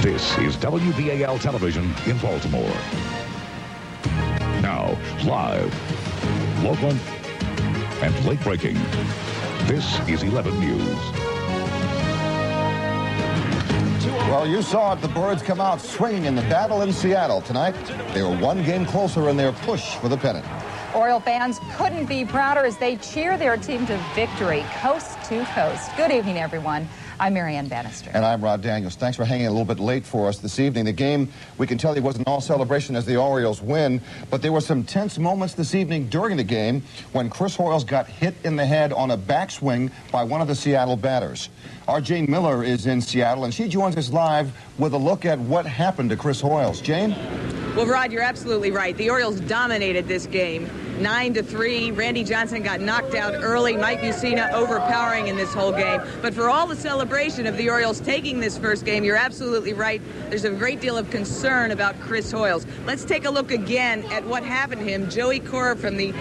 This is WBAL Television in Baltimore. Now, live, local, and late breaking. This is 11 News. Well, you saw it. The Birds come out swinging in the battle in Seattle tonight. They were one game closer in their push for the pennant. Oriole fans couldn't be prouder as they cheer their team to victory, coast to coast. Good evening, everyone. I'm Marianne Bannister. And I'm Rod Daniels. Thanks for hanging a little bit late for us this evening. The game, we can tell you, wasn't all celebration as the Orioles win, but there were some tense moments this evening during the game when Chris Hoiles got hit in the head on a backswing by one of the Seattle batters. Our Jane Miller is in Seattle, and she joins us live with a look at what happened to Chris Hoiles. Jane? Well, Rod, you're absolutely right. The Orioles dominated this game, 9-3. Randy Johnson got knocked out early. Mike Mussina overpowering in this whole game. But for all the celebration of the Orioles taking this first game, you're absolutely right. There's a great deal of concern about Chris Hoiles. Let's take a look again at what happened to him. Joey Cora from the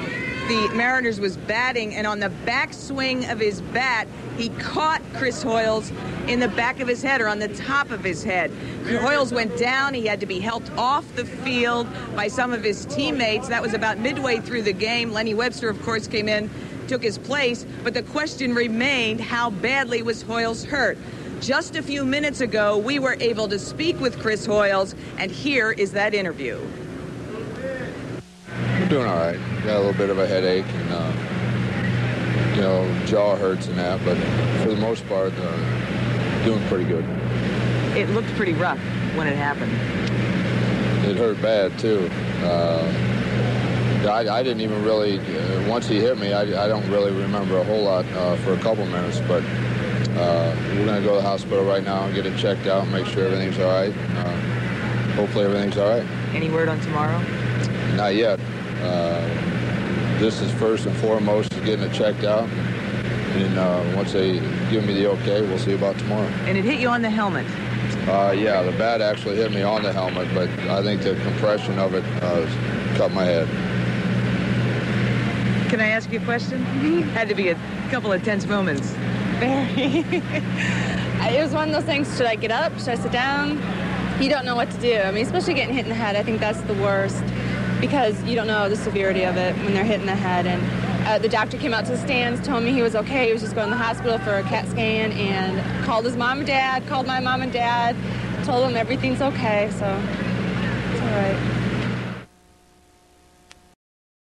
Mariners was batting, and on the backswing of his bat, he caught Chris Hoiles in the back of his head, or on the top of his head. Hoiles went down. He had to be helped off the field by some of his teammates. That was about midway through the game. Lenny Webster, of course, came in, took his place, but the question remained, how badly was Hoiles hurt? Just a few minutes ago, we were able to speak with Chris Hoiles, and here is that interview. I'm doing all right. Got a little bit of a headache, and jaw hurts and that, but for the most part, doing pretty good. It looked pretty rough when it happened. It hurt bad too. I didn't even really. Once he hit me, I don't really remember a whole lot for a couple minutes, but we're going to go to the hospital right now and get it checked out and make sure everything's all right. Hopefully everything's all right. Any word on tomorrow? Not yet. This is first and foremost is getting it checked out. And once they give me the okay, we'll see about tomorrow. And it hit you on the helmet? Yeah, the bat actually hit me on the helmet, but I think the compression of it cut my head. Can I ask you a question? Had to be a couple of tense moments. Very. It was one of those things, should I get up? Should I sit down? You don't know what to do. I mean, especially getting hit in the head, I think that's the worst because you don't know the severity of it when they're hit in the head. And the doctor came out to the stands, told me he was okay. He was just going to the hospital for a CAT scan and called his mom and dad, called my mom and dad, told them everything's okay, so it's all right.